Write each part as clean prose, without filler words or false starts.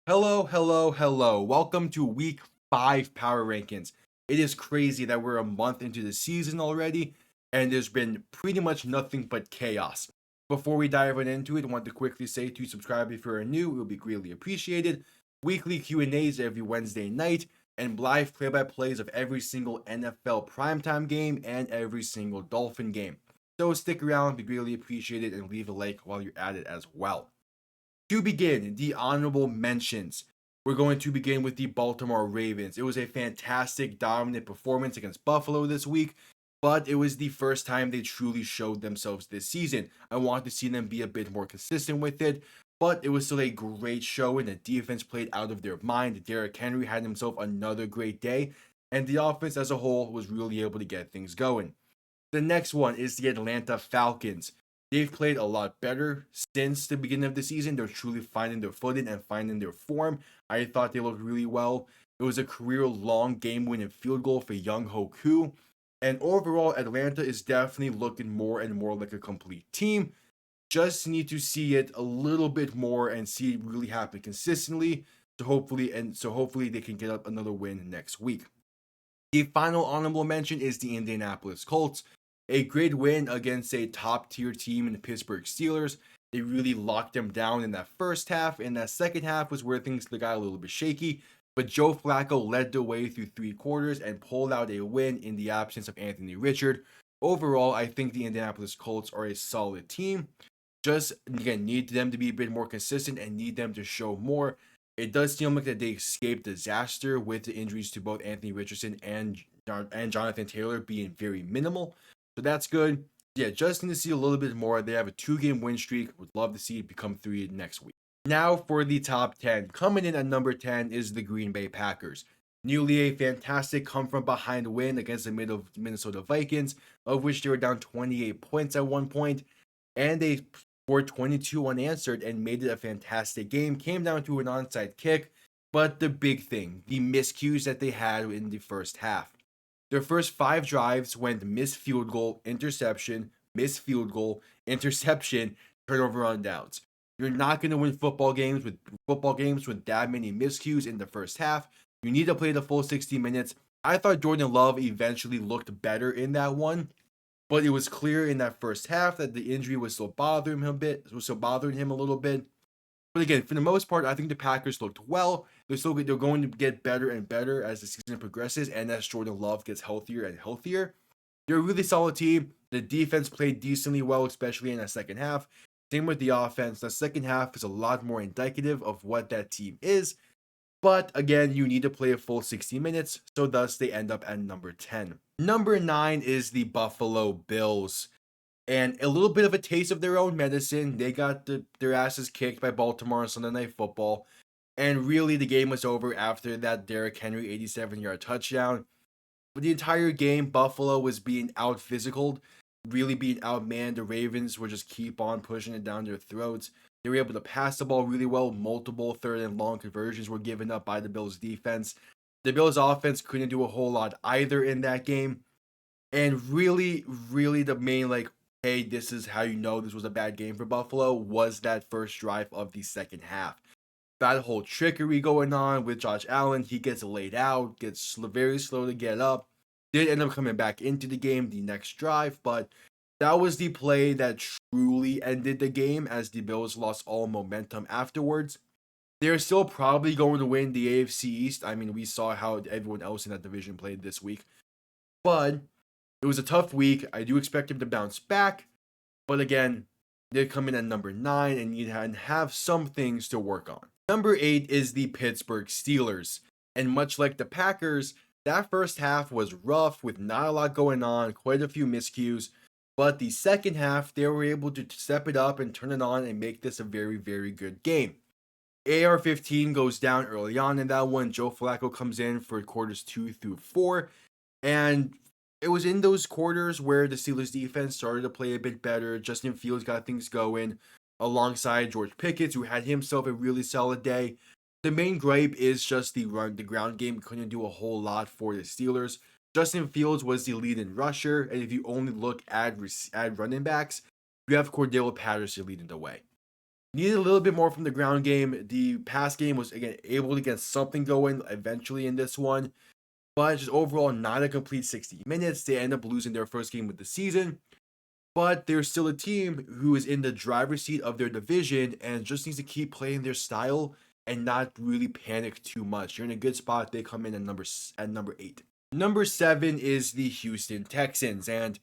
Hello, hello, hello. Welcome to week 5 Power Rankings. It is crazy that we're a month into the season already, and there's been pretty much nothing but chaos. Before we dive right into it, I want to quickly say to subscribe if you're new, it will be greatly appreciated. Weekly Q&As every Wednesday night, and live play-by-plays of every single NFL primetime game and every single Dolphin game. So stick around, be greatly appreciated, and leave a like while you're at it as well. To begin, the honorable mentions. We're going to begin with the Baltimore Ravens. It was a fantastic, dominant performance against Buffalo this week, but it was the first time they truly showed themselves this season. I want to see them be a bit more consistent with it, but it was still a great show, and the defense played out of their mind. Derrick Henry had himself another great day, and the offense as a whole was really able to get things going. The next one is the Atlanta Falcons. They've played a lot better since the beginning of the season. They're truly finding their footing and finding their form. I thought they looked really well. It was a career-long game-winning field goal for Young Ho Koo. And overall, Atlanta is definitely looking more and more like a complete team. Just need to see it a little bit more and see it really happen consistently. So hopefully they can get up another win next week. The final honorable mention is the Indianapolis Colts. A great win against a top tier team in the Pittsburgh Steelers. They really locked them down in that first half, and that second half was where things got a little bit shaky. But Joe Flacco led the way through 3 quarters and pulled out a win in the absence of Anthony Richard. Overall, I think the Indianapolis Colts are a solid team. Just again, need them to be a bit more consistent and need them to show more. It does seem like that they escaped disaster with the injuries to both Anthony Richardson and Jonathan Taylor being very minimal. So that's good. Yeah, just need to see a little bit more. They have a 2 game win streak. Would love to see it become 3 next week. Now for the top 10. Coming in at number 10 is the Green Bay Packers. Nearly a fantastic come from behind win against the Minnesota Vikings, of which they were down 28 points at one point, and they scored 22 unanswered and made it a fantastic game. Came down to an onside kick, but the big thing, the miscues that they had in the first half. Their first 5 drives went missed field goal, interception, missed field goal, interception, turnover on downs. You're not going to win football games with that many miscues in the first half. You need to play the full 60 minutes. I thought Jordan Love eventually looked better in that one, but it was clear in that first half that the injury was still bothering him a bit, a little bit. But again, for the most part, I think the Packers looked well. They're going to get better and better as the season progresses and as Jordan Love gets healthier and healthier. They're a really solid team. The defense played decently well, especially in the second half. Same with the offense. The second half is a lot more indicative of what that team is. But again, you need to play a full 60 minutes, so thus they end up at number 10. Number 9 is the Buffalo Bills. And a little bit of a taste of their own medicine. They got their asses kicked by Baltimore on Sunday Night Football. And really, the game was over after that Derrick Henry 87-yard touchdown. But the entire game, Buffalo was being out physicaled, really being outmanned. The Ravens were just keep on pushing it down their throats. They were able to pass the ball really well. Multiple third and long conversions were given up by the Bills defense. The Bills offense couldn't do a whole lot either in that game. And really, really the main hey, this is how you know this was a bad game for Buffalo was that first drive of the second half. That whole trickery going on with Josh Allen, he gets laid out, gets very slow to get up. Did end up coming back into the game the next drive, but that was the play that truly ended the game as the Bills lost all momentum afterwards. They're still probably going to win the AFC East. I mean, we saw how everyone else in that division played this week. But it was a tough week. I do expect him to bounce back. But again, they come in at number 9 and you have some things to work on. Number 8 is the Pittsburgh Steelers. And much like the Packers, that first half was rough with not a lot going on, quite a few miscues. But the second half, they were able to step it up and turn it on and make this a very, very good game. AR-15 goes down early on in that one. Joe Flacco comes in for quarters 2 through 4. And it was in those quarters where the Steelers defense started to play a bit better. Justin Fields got things going alongside George Pickens, who had himself a really solid day. The main gripe is just the ground game couldn't do a whole lot for the Steelers. Justin Fields was the leading rusher, and if you only look at running backs, you have Cordell Patterson leading the way. Needed a little bit more from the ground game. The pass game was again able to get something going eventually in this one, but just overall not a complete 60 minutes. They end up losing their first game of the season, but they're still a team who is in the driver's seat of their division and just needs to keep playing their style and not really panic too much. You're in a good spot. They come in at number 8. Number 7 is the Houston Texans, and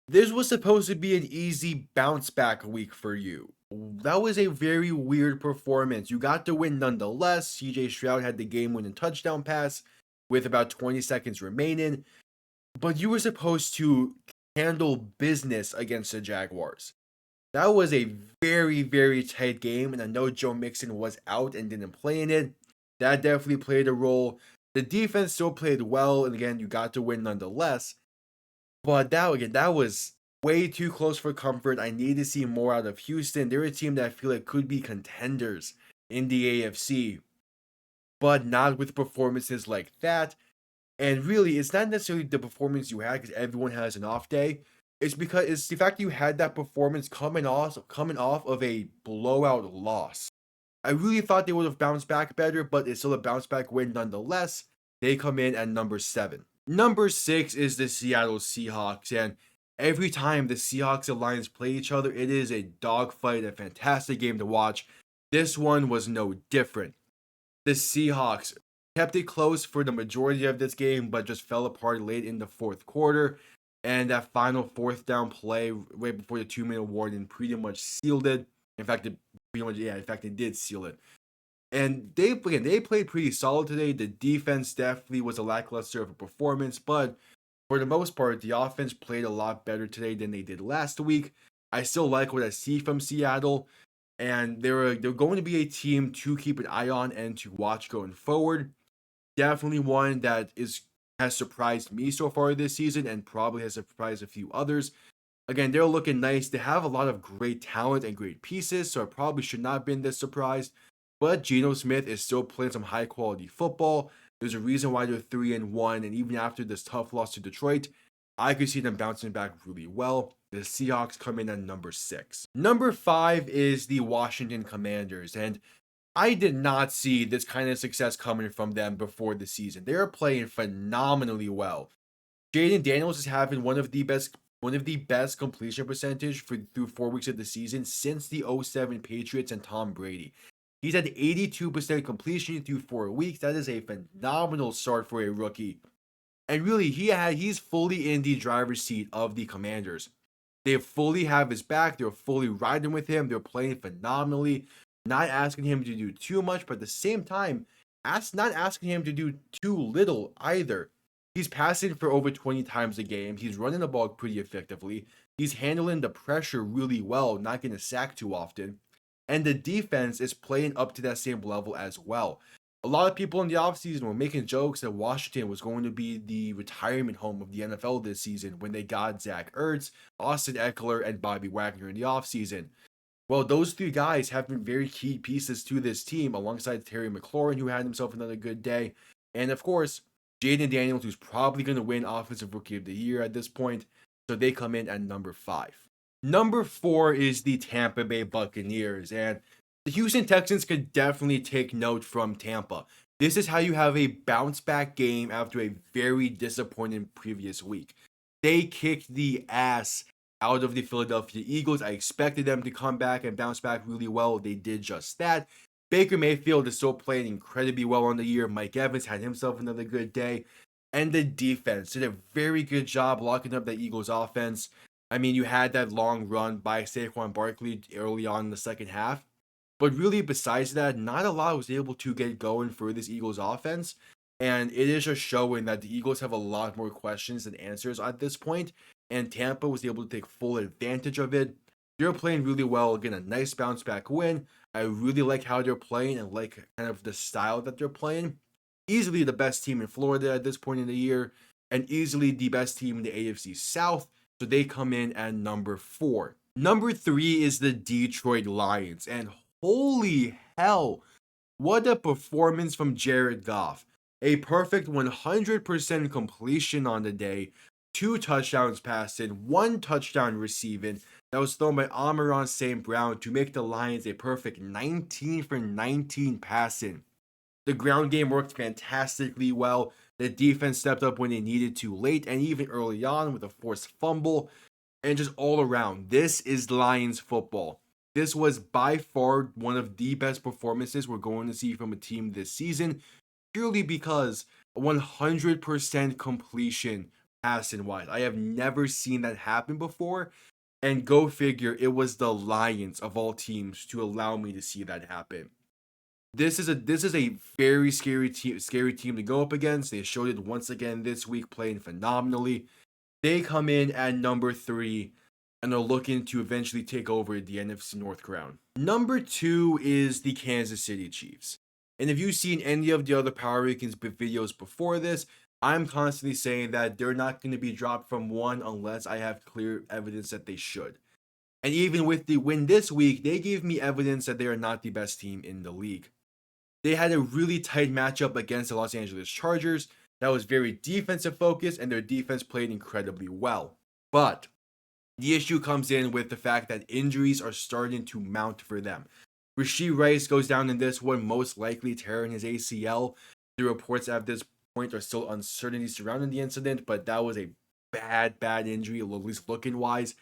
this was supposed to be an easy bounce back week for you. That was a very weird performance. You got the win nonetheless. CJ Stroud had the game winning touchdown pass with about 20 seconds remaining, but you were supposed to handle business against the Jaguars. That was a very, very tight game, and I know Joe Mixon was out and didn't play in it. That definitely played a role. The defense still played well, and again, you got to win nonetheless. But that was way too close for comfort. I need to see more out of Houston. They're a team that I feel like could be contenders in the AFC, but not with performances like that. And really, it's not necessarily the performance you had because everyone has an off day. It's because it's the fact that you had that performance coming off of a blowout loss. I really thought they would have bounced back better, but it's still a bounce back win nonetheless. They come in at number 7. Number 6 is the Seattle Seahawks, and every time the Seahawks and Lions play each other, it is a dogfight, a fantastic game to watch. This one was no different. The Seahawks kept it close for the majority of this game, but just fell apart late in the fourth quarter. And that final fourth down play right before the 2-minute warning pretty much sealed it. In fact, it did seal it. And they played pretty solid today. The defense definitely was a lackluster of a performance, but for the most part, the offense played a lot better today than they did last week. I still like what I see from Seattle, and they're going to be a team to keep an eye on and to watch going forward. Definitely one that has surprised me so far this season and probably has surprised a few others. Again, they're looking nice. They have a lot of great talent and great pieces, so I probably should not have been this surprised. But Geno Smith is still playing some high quality football. There's a reason why they're 3-1, and even after this tough loss to Detroit, I could see them bouncing back really well. The Seahawks come in at number 6. Number 5 is the Washington Commanders, and I did not see this kind of success coming from them before the season. They are playing phenomenally well. Jaden Daniels is having one of the best completion percentage through 4 weeks of the season since the '07 Patriots and Tom Brady. He's at 82% completion through 4 weeks. That is a phenomenal start for a rookie. And really, he's fully in the driver's seat of the Commanders. They fully have his back. They're fully riding with him. They're playing phenomenally. Not asking him to do too much, but at the same time, not asking him to do too little either. He's passing for over 20 times a game. He's running the ball pretty effectively. He's handling the pressure really well, not getting sacked too often. And the defense is playing up to that same level as well. A lot of people in the offseason were making jokes that Washington was going to be the retirement home of the NFL this season when they got Zach Ertz, Austin Eckler, and Bobby Wagner in the offseason. Well, those 3 guys have been very key pieces to this team alongside Terry McLaurin, who had himself another good day. And of course, Jaden Daniels, who's probably going to win Offensive Rookie of the Year at this point. So they come in at number 5. Number 4 is the Tampa Bay Buccaneers. And the Houston Texans could definitely take note from Tampa. This is how you have a bounce back game after a very disappointing previous week. They kicked the ass out of the Philadelphia Eagles. I expected them to come back and bounce back really well. They did just that. Baker Mayfield is still playing incredibly well on the year. Mike Evans had himself another good day. And the defense did a very good job locking up the Eagles offense. I mean, you had that long run by Saquon Barkley early on in the second half. But really, besides that, not a lot was able to get going for this Eagles offense. And it is just showing that the Eagles have a lot more questions than answers at this point. And Tampa was able to take full advantage of it. They're playing really well. Again, a nice bounce back win. I really like how they're playing and like kind of the style that they're playing. Easily the best team in Florida at this point in the year, and easily the best team in the AFC South. So they come in at number 4. Number 3 is the Detroit Lions. And holy hell, what a performance from Jared Goff. A perfect 100% completion on the day, 2 touchdowns passing, 1 touchdown receiving that was thrown by Amon-Ra St. Brown to make the Lions a perfect 19 for 19 passing. The ground game worked fantastically well. The defense stepped up when they needed to late and even early on with a forced fumble. And just all around, this is Lions football. This was by far one of the best performances we're going to see from a team this season, purely because 100% completion passing wise. I have never seen that happen before. And go figure, it was the Lions of all teams to allow me to see that happen. This is a very scary team to go up against. They showed it once again this week, playing phenomenally. They come in at number 3 and are looking to eventually take over the NFC North crown. Number 2 is the Kansas City Chiefs. And if you've seen any of the other Power Rankings videos before this, I'm constantly saying that they're not going to be dropped from 1 unless I have clear evidence that they should. And even with the win this week, they gave me evidence that they are not the best team in the league. They had a really tight matchup against the Los Angeles Chargers that was very defensive focused, and their defense played incredibly well. But the issue comes in with the fact that injuries are starting to mount for them. Rashee Rice goes down in this one, most likely tearing his ACL. The reports at this point are still uncertainty surrounding the incident, but that was a bad injury, at least looking wise.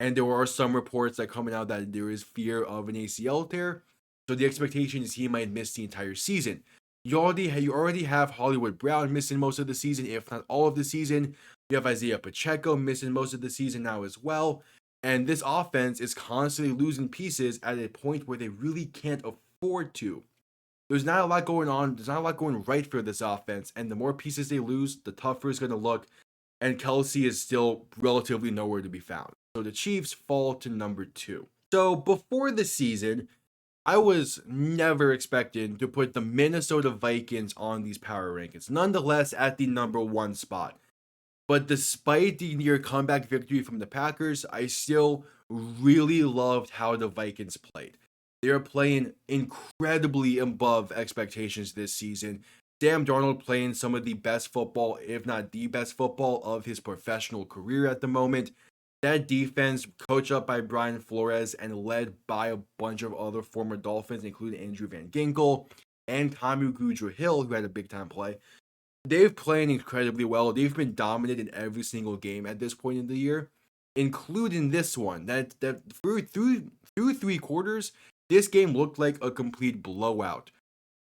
And there are some reports that coming out that there is fear of an ACL tear. So the expectation is he might miss the entire season. You already have Hollywood Brown missing most of the season, if not all of the season. You have Isaiah Pacheco missing most of the season now as well. And this offense is constantly losing pieces at a point where they really can't afford to. There's not a lot going on. There's not a lot going right for this offense. And the more pieces they lose, the tougher it's going to look. And Kelce is still relatively nowhere to be found. So the Chiefs fall to number 2. So before the season, I was never expecting to put the Minnesota Vikings on these power rankings, nonetheless at the number 1 spot. But despite the near comeback victory from the Packers, I still really loved how the Vikings played. They are playing incredibly above expectations this season. Sam Darnold playing some of the best football, if not the best football of his professional career at the moment. That defense, coached up by Brian Flores and led by a bunch of other former Dolphins, including Andrew Van Ginkel and Kamu Grugier-Hill, who had a big-time play. They've played incredibly well. They've been dominant in every single game at this point in the year, including this one. That through 3 quarters, this game looked like a complete blowout.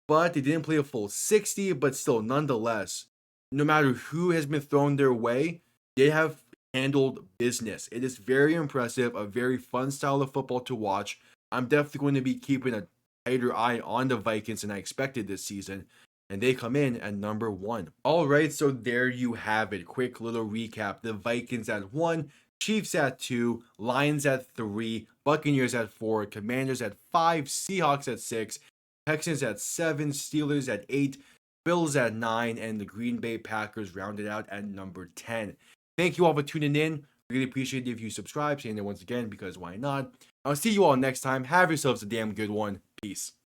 But they didn't play a full 60, but still, nonetheless, no matter who has been thrown their way, they have handled business. It is very impressive, a very fun style of football to watch. I'm definitely going to be keeping a tighter eye on the Vikings than I expected this season, and they come in at number 1. All right, so there you have it. Quick little recap. The Vikings at 1, Chiefs at 2, Lions at 3, Buccaneers at 4, Commanders at 5, Seahawks at 6, Texans at 7, Steelers at 8, Bills at 9, and the Green Bay Packers rounded out at number 10. Thank you all for tuning in. Really appreciate it if you subscribe, saying it once again because why not. I'll see you all next time. Have yourselves a damn good one. Peace.